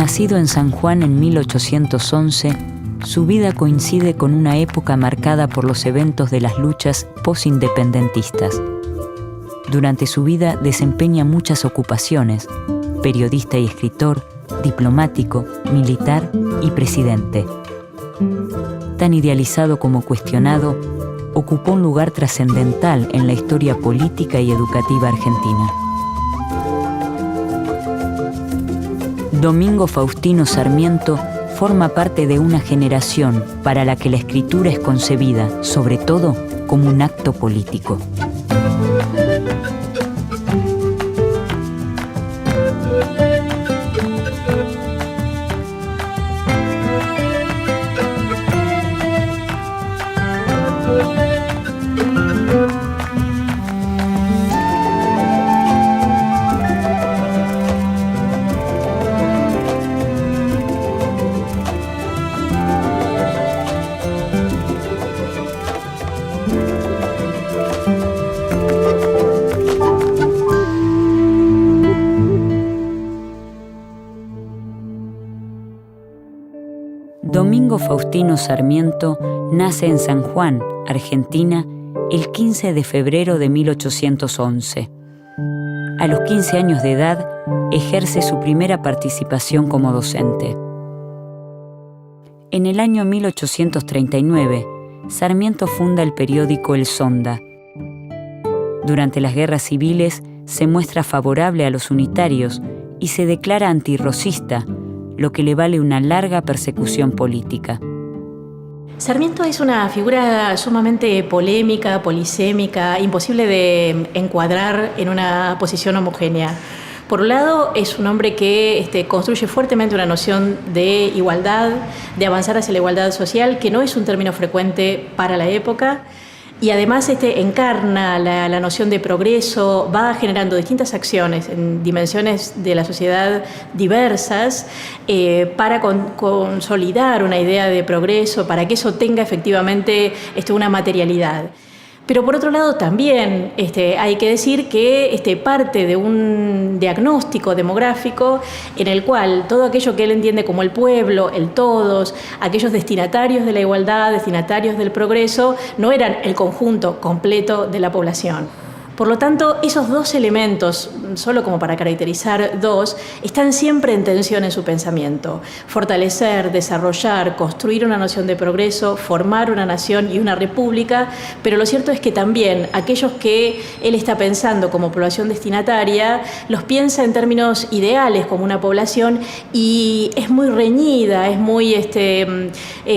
Nacido en San Juan en 1811, su vida coincide con una época marcada por los eventos de las luchas posindependentistas. Durante su vida desempeña muchas ocupaciones: periodista y escritor, diplomático, militar y presidente. Tan idealizado como cuestionado, ocupó un lugar trascendental en la historia política y educativa argentina. Domingo Faustino Sarmiento forma parte de una generación para la que la escritura es concebida, sobre todo, como un acto político. Domingo Faustino Sarmiento nace en San Juan, Argentina, el 15 de febrero de 1811. A los 15 años de edad, ejerce su primera participación como docente. En el año 1839, Sarmiento funda el periódico El Sonda. Durante las guerras civiles, se muestra favorable a los unitarios y se declara antirrosista, lo que le vale una larga persecución política. Sarmiento es una figura sumamente polémica, polisémica, imposible de encuadrar en una posición homogénea. Por un lado, es un hombre que construye fuertemente una noción de igualdad, de avanzar hacia la igualdad social, que no es un término frecuente para la época. Y además encarna la noción de progreso, va generando distintas acciones en dimensiones de la sociedad diversas para consolidar una idea de progreso, para que eso tenga efectivamente una materialidad. Pero por otro lado también hay que decir que parte de un diagnóstico demográfico en el cual todo aquello que él entiende como el pueblo, el todos, aquellos destinatarios de la igualdad, destinatarios del progreso, no eran el conjunto completo de la población. Por lo tanto, esos dos elementos, solo como para caracterizar dos, están siempre en tensión en su pensamiento. Fortalecer, desarrollar, construir una noción de progreso, formar una nación y una república, pero lo cierto es que también aquellos que él está pensando como población destinataria, los piensa en términos ideales como una población y es muy reñida, es muy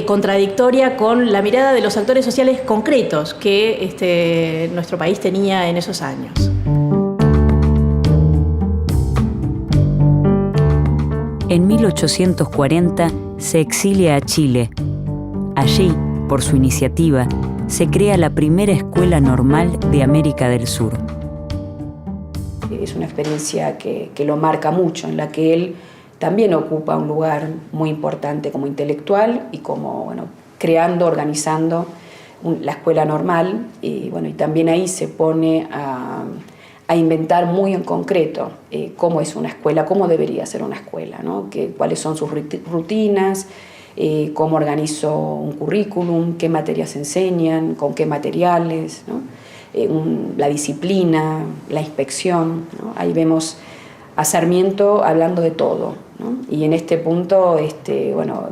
contradictoria con la mirada de los actores sociales concretos que nuestro país tenía en esos años. En 1840 se exilia a Chile. Allí, por su iniciativa, se crea la primera escuela normal de América del Sur. Es una experiencia que lo marca mucho, en la que él también ocupa un lugar muy importante como intelectual y como, creando, organizando la escuela normal, y también ahí se pone a inventar muy en concreto cómo es una escuela, cómo debería ser una escuela, ¿no? Cuáles son sus rutinas, cómo organizo un currículum, qué materias enseñan, con qué materiales, ¿no? La disciplina, la inspección, ¿no? Ahí vemos a Sarmiento hablando de todo, ¿no? Y en este punto,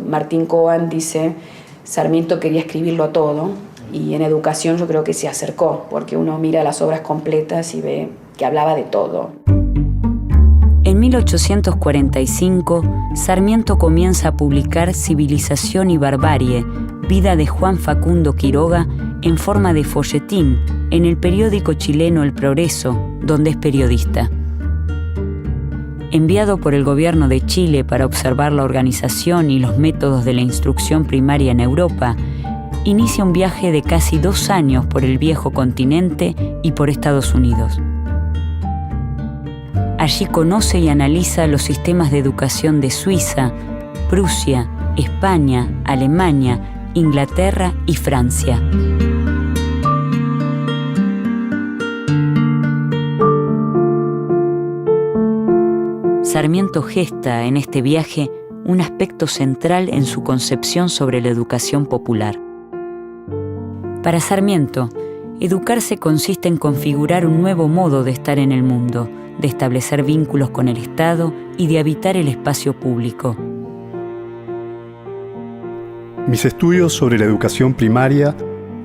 Martín Cohen dice, Sarmiento quería escribirlo todo, y en educación yo creo que se acercó, porque uno mira las obras completas y ve que hablaba de todo. En 1845, Sarmiento comienza a publicar Civilización y Barbarie, vida de Juan Facundo Quiroga, en forma de folletín, en el periódico chileno El Progreso, donde es periodista. Enviado por el gobierno de Chile para observar la organización y los métodos de la instrucción primaria en Europa, inicia un viaje de casi 2 años por el viejo continente y por Estados Unidos. Allí conoce y analiza los sistemas de educación de Suiza, Prusia, España, Alemania, Inglaterra y Francia. Sarmiento gesta en este viaje un aspecto central en su concepción sobre la educación popular. Para Sarmiento, educarse consiste en configurar un nuevo modo de estar en el mundo, de establecer vínculos con el Estado y de habitar el espacio público. Mis estudios sobre la educación primaria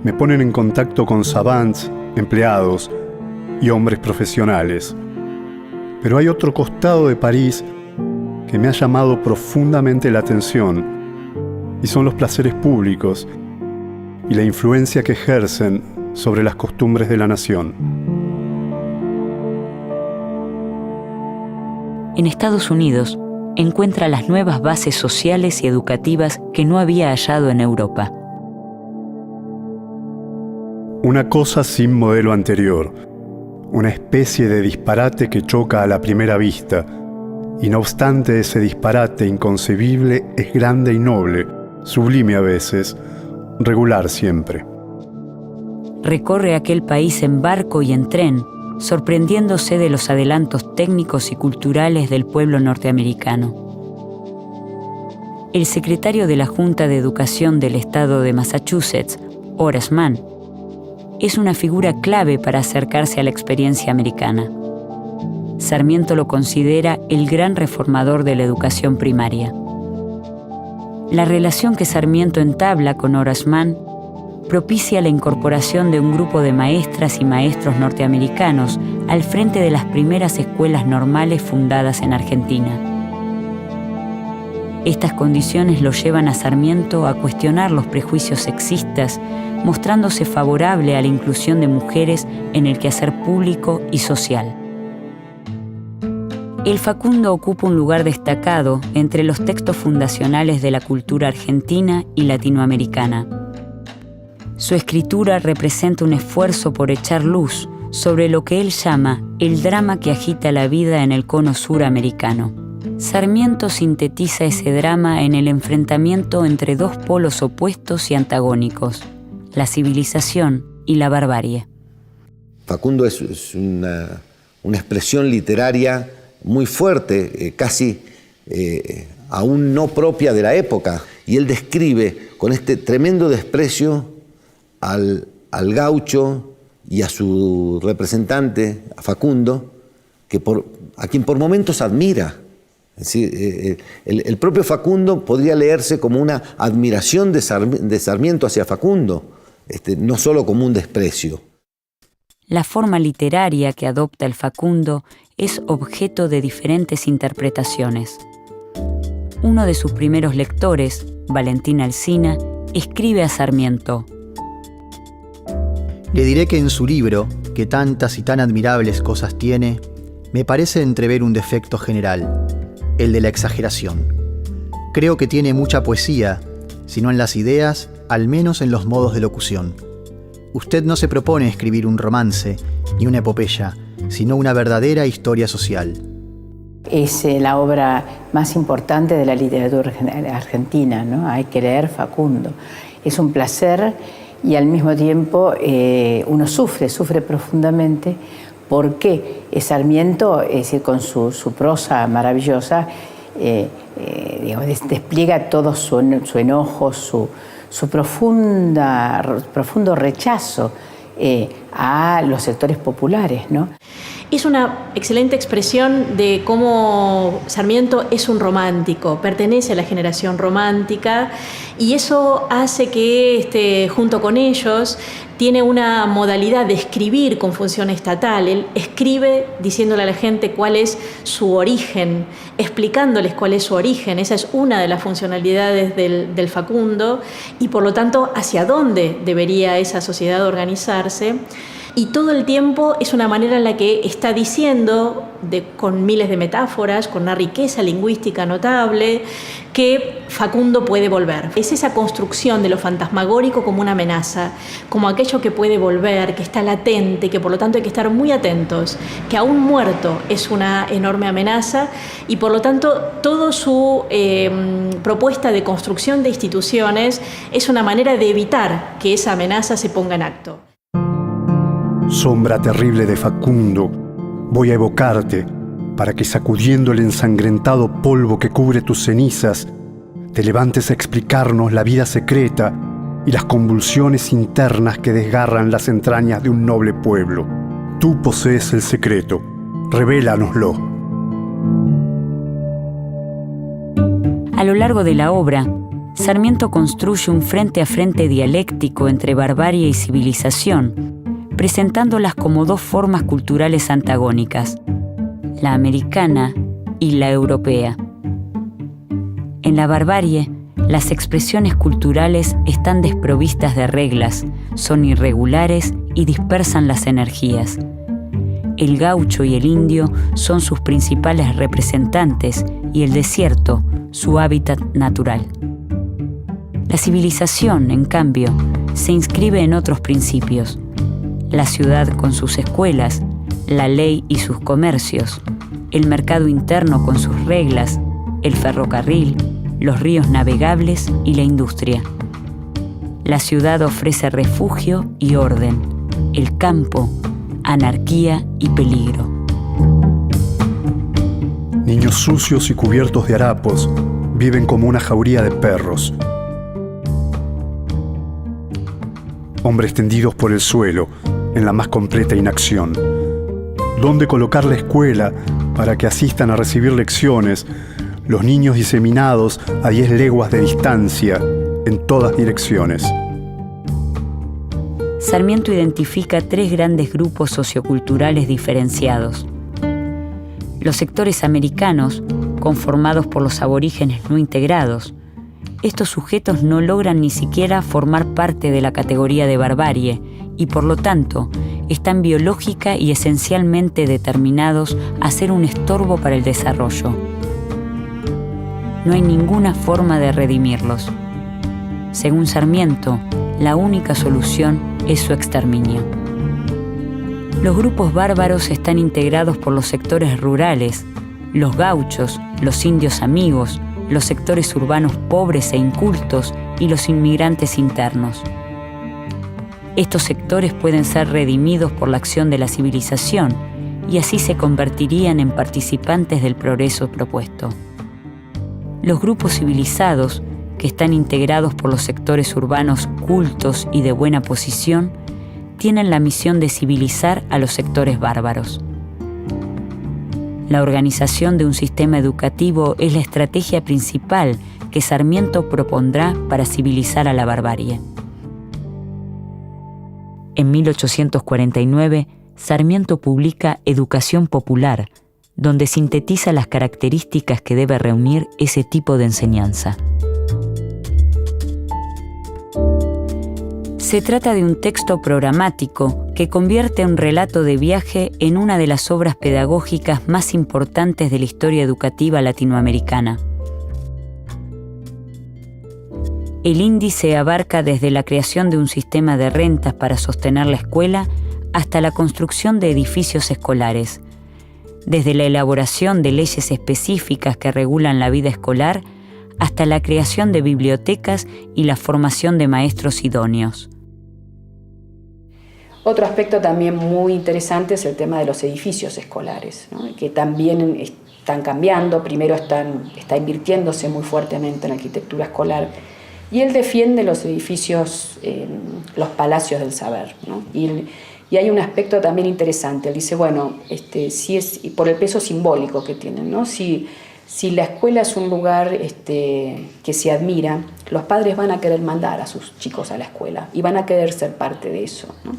me ponen en contacto con savants, empleados y hombres profesionales. Pero hay otro costado de París que me ha llamado profundamente la atención, y son los placeres públicos y la influencia que ejercen sobre las costumbres de la nación. En Estados Unidos, encuentra las nuevas bases sociales y educativas que no había hallado en Europa. Una cosa sin modelo anterior, una especie de disparate que choca a la primera vista, y no obstante ese disparate inconcebible es grande y noble, sublime a veces, regular siempre. Recorre aquel país en barco y en tren, sorprendiéndose de los adelantos técnicos y culturales del pueblo norteamericano. El secretario de la Junta de Educación del Estado de Massachusetts, Horace Mann, es una figura clave para acercarse a la experiencia americana. Sarmiento lo considera el gran reformador de la educación primaria. La relación que Sarmiento entabla con Horace Mann propicia la incorporación de un grupo de maestras y maestros norteamericanos al frente de las primeras escuelas normales fundadas en Argentina. Estas condiciones lo llevan a Sarmiento a cuestionar los prejuicios sexistas, mostrándose favorable a la inclusión de mujeres en el quehacer público y social. El Facundo ocupa un lugar destacado entre los textos fundacionales de la cultura argentina y latinoamericana. Su escritura representa un esfuerzo por echar luz sobre lo que él llama el drama que agita la vida en el cono suramericano. Sarmiento sintetiza ese drama en el enfrentamiento entre dos polos opuestos y antagónicos, la civilización y la barbarie. Facundo es una expresión literaria muy fuerte, casi aún no propia de la época, y él describe con este tremendo desprecio al gaucho y a su representante, a Facundo, a quien por momentos admira. Es decir, el propio Facundo podría leerse como una admiración de Sarmiento hacia Facundo, no solo como un desprecio. La forma literaria que adopta el Facundo es objeto de diferentes interpretaciones. Uno de sus primeros lectores, Valentín Alsina, escribe a Sarmiento: Le diré que en su libro, que tantas y tan admirables cosas tiene, me parece entrever un defecto general, el de la exageración. Creo que tiene mucha poesía, si no en las ideas, al menos en los modos de locución. Usted no se propone escribir un romance, ni una epopeya, sino una verdadera historia social. Es la obra más importante de la literatura argentina, ¿no? Hay que leer Facundo. Es un placer y al mismo tiempo uno sufre profundamente porque Sarmiento, es decir, con su prosa maravillosa, despliega todo su enojo, su profundo rechazo a los sectores populares, ¿no? Es una excelente expresión de cómo Sarmiento es un romántico, pertenece a la generación romántica, y eso hace que junto con ellos tiene una modalidad de escribir con función estatal. Él escribe diciéndole a la gente cuál es su origen, explicándoles cuál es su origen. Esa es una de las funcionalidades del Facundo, y por lo tanto hacia dónde debería esa sociedad organizarse. Y todo el tiempo es una manera en la que está diciendo, con miles de metáforas, con una riqueza lingüística notable, que Facundo puede volver. Es esa construcción de lo fantasmagórico como una amenaza, como aquello que puede volver, que está latente, que por lo tanto hay que estar muy atentos, que aún muerto es una enorme amenaza, y por lo tanto toda su propuesta de construcción de instituciones es una manera de evitar que esa amenaza se ponga en acto. Sombra terrible de Facundo, voy a evocarte para que, sacudiendo el ensangrentado polvo que cubre tus cenizas, te levantes a explicarnos la vida secreta y las convulsiones internas que desgarran las entrañas de un noble pueblo. Tú posees el secreto, revélanoslo. A lo largo de la obra, Sarmiento construye un frente a frente dialéctico entre barbarie y civilización, presentándolas como dos formas culturales antagónicas, la americana y la europea. En la barbarie, las expresiones culturales están desprovistas de reglas, son irregulares y dispersan las energías. El gaucho y el indio son sus principales representantes y el desierto, su hábitat natural. La civilización, en cambio, se inscribe en otros principios. La ciudad con sus escuelas, la ley y sus comercios, el mercado interno con sus reglas, el ferrocarril, los ríos navegables y la industria. La ciudad ofrece refugio y orden, el campo, anarquía y peligro. Niños sucios y cubiertos de harapos viven como una jauría de perros. Hombres tendidos por el suelo, en la más completa inacción. ¿Dónde colocar la escuela para que asistan a recibir lecciones los niños diseminados a 10 leguas de distancia en todas direcciones? Sarmiento identifica 3 grandes grupos socioculturales diferenciados. Los sectores americanos, conformados por los aborígenes no integrados. Estos sujetos no logran ni siquiera formar parte de la categoría de barbarie y, por lo tanto, están biológica y esencialmente determinados a ser un estorbo para el desarrollo. No hay ninguna forma de redimirlos. Según Sarmiento, la única solución es su exterminio. Los grupos bárbaros están integrados por los sectores rurales, los gauchos, los indios amigos, los sectores urbanos pobres e incultos y los inmigrantes internos. Estos sectores pueden ser redimidos por la acción de la civilización y así se convertirían en participantes del progreso propuesto. Los grupos civilizados, que están integrados por los sectores urbanos cultos y de buena posición, tienen la misión de civilizar a los sectores bárbaros. La organización de un sistema educativo es la estrategia principal que Sarmiento propondrá para civilizar a la barbarie. En 1849, Sarmiento publica Educación Popular, donde sintetiza las características que debe reunir ese tipo de enseñanza. Se trata de un texto programático que convierte un relato de viaje en una de las obras pedagógicas más importantes de la historia educativa latinoamericana. El índice abarca desde la creación de un sistema de rentas para sostener la escuela hasta la construcción de edificios escolares, desde la elaboración de leyes específicas que regulan la vida escolar hasta la creación de bibliotecas y la formación de maestros idóneos. Otro aspecto también muy interesante es el tema de los edificios escolares, ¿no? Que también están cambiando. Primero está invirtiéndose muy fuertemente en arquitectura escolar y él defiende los edificios, los palacios del saber, ¿no? Y hay un aspecto también interesante. Él dice, bueno, si es por el peso simbólico que tienen, ¿no? Si la escuela es un lugar que se admira, los padres van a querer mandar a sus chicos a la escuela y van a querer ser parte de eso, ¿no?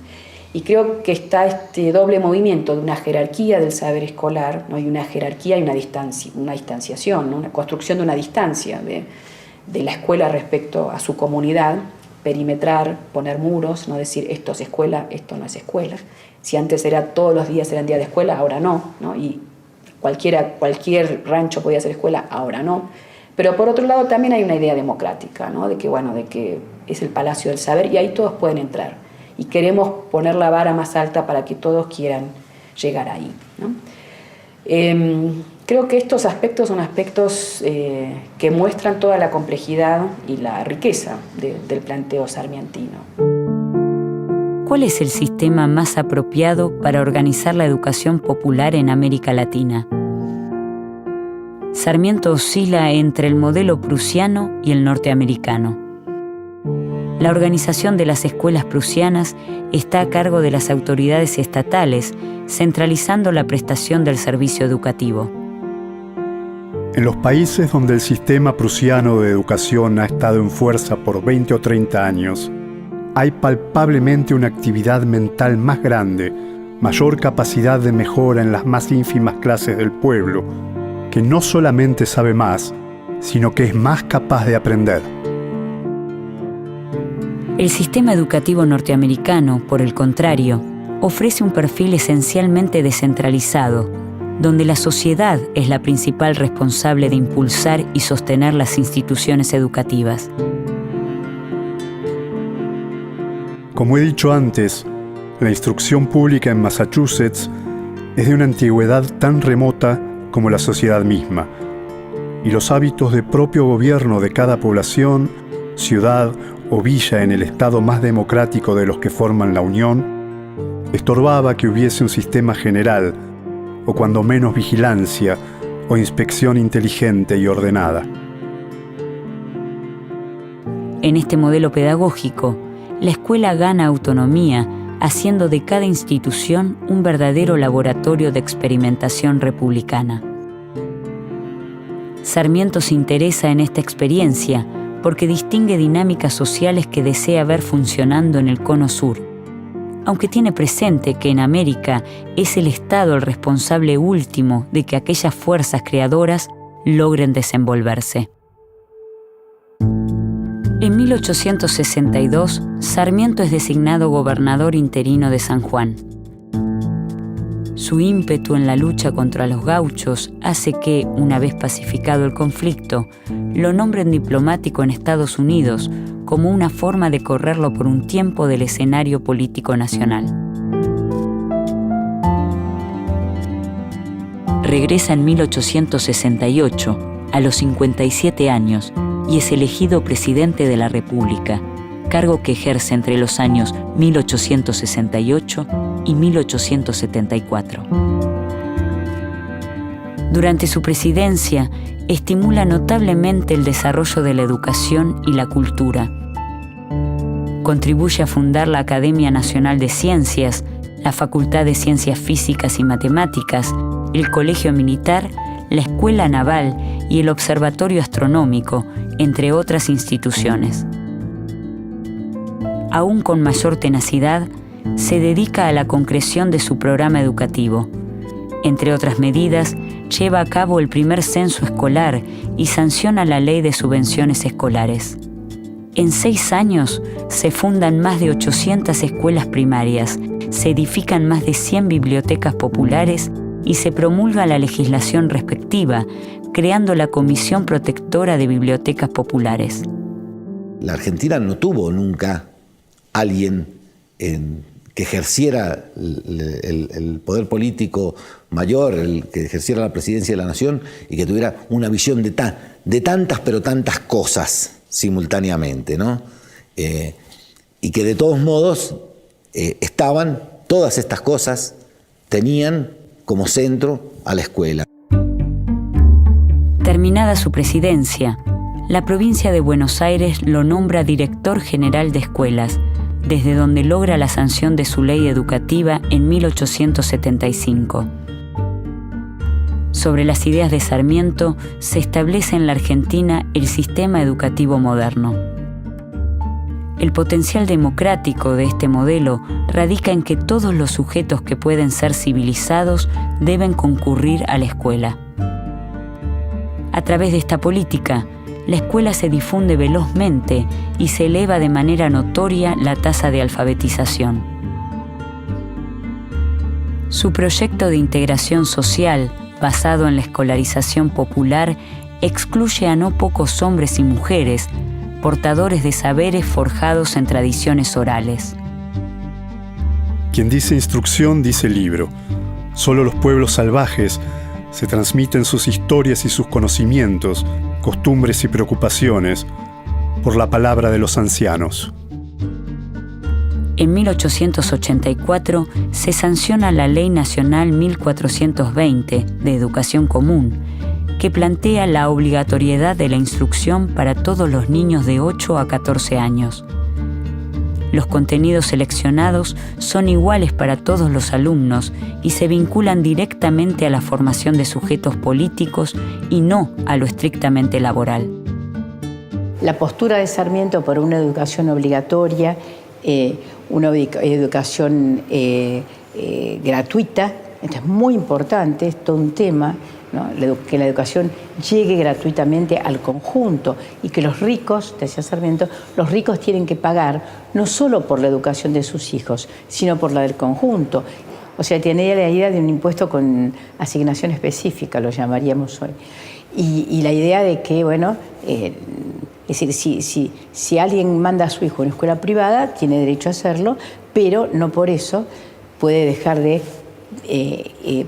Y creo que está este doble movimiento de una jerarquía del saber escolar, ¿no? Y una jerarquía y una distanciación, ¿no? Una construcción de una distancia de la escuela respecto a su comunidad, perimetrar, poner muros, no decir esto es escuela, esto no es escuela. Si antes todos los días eran día de escuela, ahora no, ¿no? Y cualquier rancho podía ser escuela, ahora no. Pero por otro lado también hay una idea democrática, ¿no? De que es el palacio del saber y ahí todos pueden entrar. Y queremos poner la vara más alta para que todos quieran llegar ahí, ¿no? Creo que estos aspectos son aspectos que muestran toda la complejidad y la riqueza del planteo sarmientino. ¿Cuál es el sistema más apropiado para organizar la educación popular en América Latina? Sarmiento oscila entre el modelo prusiano y el norteamericano. La organización de las escuelas prusianas está a cargo de las autoridades estatales, centralizando la prestación del servicio educativo. En los países donde el sistema prusiano de educación ha estado en fuerza por 20 o 30 años, hay palpablemente una actividad mental más grande, mayor capacidad de mejora en las más ínfimas clases del pueblo, que no solamente sabe más, sino que es más capaz de aprender. El sistema educativo norteamericano, por el contrario, ofrece un perfil esencialmente descentralizado, donde la sociedad es la principal responsable de impulsar y sostener las instituciones educativas. Como he dicho antes, la instrucción pública en Massachusetts es de una antigüedad tan remota como la sociedad misma, y los hábitos de propio gobierno de cada población, ciudad o villa en el estado más democrático de los que forman la Unión, estorbaba que hubiese un sistema general, o cuando menos vigilancia o inspección inteligente y ordenada. En este modelo pedagógico, la escuela gana autonomía, haciendo de cada institución un verdadero laboratorio de experimentación republicana. Sarmiento se interesa en esta experiencia porque distingue dinámicas sociales que desea ver funcionando en el Cono Sur, aunque tiene presente que en América es el Estado el responsable último de que aquellas fuerzas creadoras logren desenvolverse. En 1862, Sarmiento es designado gobernador interino de San Juan. Su ímpetu en la lucha contra los gauchos hace que, una vez pacificado el conflicto, lo nombren diplomático en Estados Unidos como una forma de correrlo por un tiempo del escenario político nacional. Regresa en 1868, a los 57 años, y es elegido presidente de la República, cargo que ejerce entre los años 1868 y 1874. Durante su presidencia, estimula notablemente el desarrollo de la educación y la cultura. Contribuye a fundar la Academia Nacional de Ciencias, la Facultad de Ciencias Físicas y Matemáticas, el Colegio Militar, la Escuela Naval y el Observatorio Astronómico, entre otras instituciones. Aún con mayor tenacidad, se dedica a la concreción de su programa educativo. Entre otras medidas, lleva a cabo el primer censo escolar y sanciona la ley de subvenciones escolares. En 6 años se fundan más de 800 escuelas primarias, se edifican más de 100 bibliotecas populares y se promulga la legislación respectiva, creando la Comisión Protectora de Bibliotecas Populares. La Argentina no tuvo nunca alguien que ejerciera el poder político mayor, el que ejerciera la presidencia de la nación y que tuviera una visión de tantas pero tantas cosas simultáneamente, ¿no? Y que de todos modos todas estas cosas tenían como centro a la escuela. Terminada su presidencia, la provincia de Buenos Aires lo nombra director general de escuelas, desde donde logra la sanción de su ley educativa en 1875. Sobre las ideas de Sarmiento se establece en la Argentina el sistema educativo moderno. El potencial democrático de este modelo radica en que todos los sujetos que pueden ser civilizados deben concurrir a la escuela. A través de esta política, la escuela se difunde velozmente y se eleva de manera notoria la tasa de alfabetización. Su proyecto de integración social, basado en la escolarización popular, excluye a no pocos hombres y mujeres, portadores de saberes forjados en tradiciones orales. Quien dice instrucción dice libro. Solo los pueblos salvajes se transmiten sus historias y sus conocimientos, costumbres y preocupaciones por la palabra de los ancianos. En 1884 se sanciona la Ley Nacional 1420 de Educación Común, que plantea la obligatoriedad de la instrucción para todos los niños de 8 a 14 años. Los contenidos seleccionados son iguales para todos los alumnos y se vinculan directamente a la formación de sujetos políticos y no a lo estrictamente laboral. La postura de Sarmiento por una educación obligatoria, una educación gratuita, esto es muy importante, es todo un tema, ¿no? Que la educación llegue gratuitamente al conjunto y que los ricos, decía Sarmiento, los ricos tienen que pagar no solo por la educación de sus hijos, sino por la del conjunto. O sea, tiene la idea de un impuesto con asignación específica, lo llamaríamos hoy. Y la idea de que, bueno, es decir, si alguien manda a su hijo a una escuela privada, tiene derecho a hacerlo, pero no por eso puede dejar de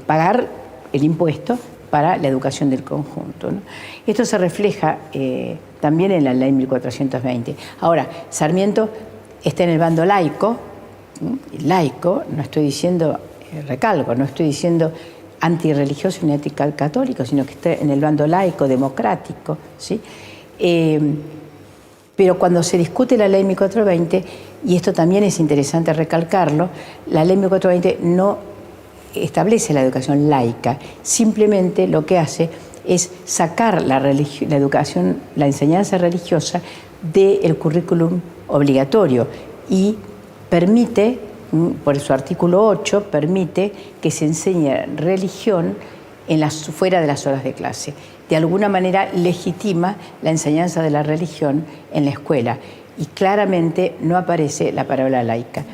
pagar el impuesto para la educación del conjunto, ¿no? Esto se refleja también en la ley 1420. Ahora, Sarmiento está en el bando laico, laico, no estoy diciendo, recalco, no estoy diciendo antirreligioso ni anticatólico, sino que está en el bando laico, democrático, ¿sí? Pero cuando se discute la ley 1420, y esto también es interesante recalcarlo, la ley 1420 no establece la educación laica, simplemente lo que hace es sacar la educación, la enseñanza religiosa del currículum obligatorio y permite, por su artículo 8, permite que se enseñe religión fuera de las horas de clase. De alguna manera legitima la enseñanza de la religión en la escuela y claramente no aparece la palabra laica.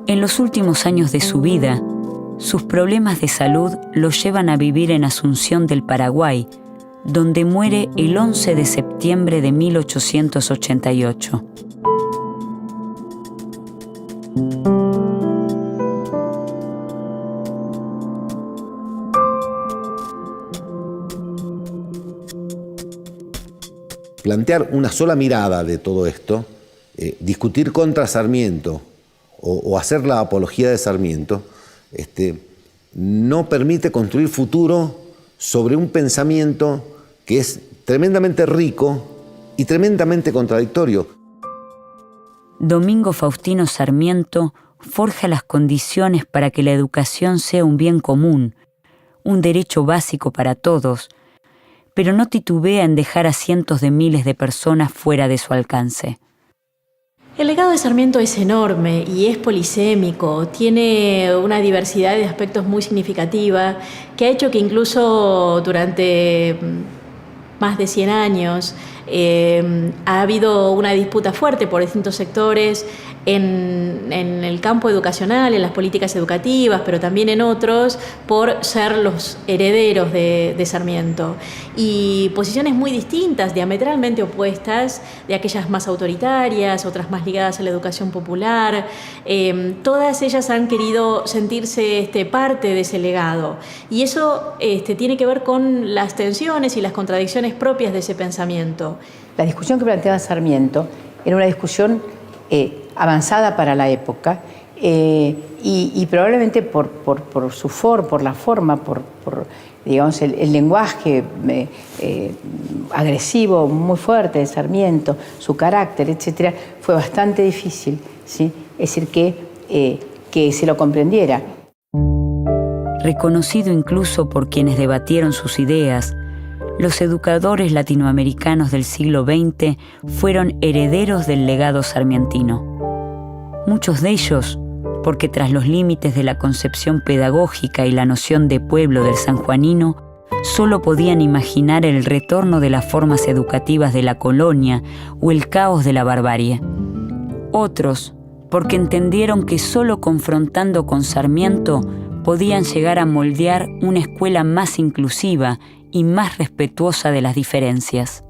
En los últimos años de su vida, sus problemas de salud los llevan a vivir en Asunción del Paraguay, donde muere el 11 de septiembre de 1888. Plantear una sola mirada de todo esto, discutir contra Sarmiento o hacer la apología de Sarmiento, no permite construir futuro sobre un pensamiento que es tremendamente rico y tremendamente contradictorio. Domingo Faustino Sarmiento forja las condiciones para que la educación sea un bien común, un derecho básico para todos, pero no titubea en dejar a cientos de miles de personas fuera de su alcance. El legado de Sarmiento es enorme y es polisémico, tiene una diversidad de aspectos muy significativa que ha hecho que incluso durante más de 100 años ha habido una disputa fuerte por distintos sectores en el campo educacional, en las políticas educativas, pero también en otros, por ser los herederos de Sarmiento. Y posiciones muy distintas, diametralmente opuestas, de aquellas más autoritarias, otras más ligadas a la educación popular. Todas ellas han querido sentirse parte de ese legado. Y eso tiene que ver con las tensiones y las contradicciones propias de ese pensamiento. La discusión que planteaba Sarmiento era una discusión avanzada para la época y probablemente por la forma, por digamos, el lenguaje agresivo muy fuerte de Sarmiento, su carácter, etcétera, fue bastante difícil, ¿sí? Es decir, que se lo comprendiera. Reconocido incluso por quienes debatieron sus ideas, los educadores latinoamericanos del siglo XX fueron herederos del legado sarmientino. Muchos de ellos, porque tras los límites de la concepción pedagógica y la noción de pueblo del sanjuanino, solo podían imaginar el retorno de las formas educativas de la colonia o el caos de la barbarie. Otros, porque entendieron que solo confrontando con Sarmiento podían llegar a moldear una escuela más inclusiva y más respetuosa de las diferencias.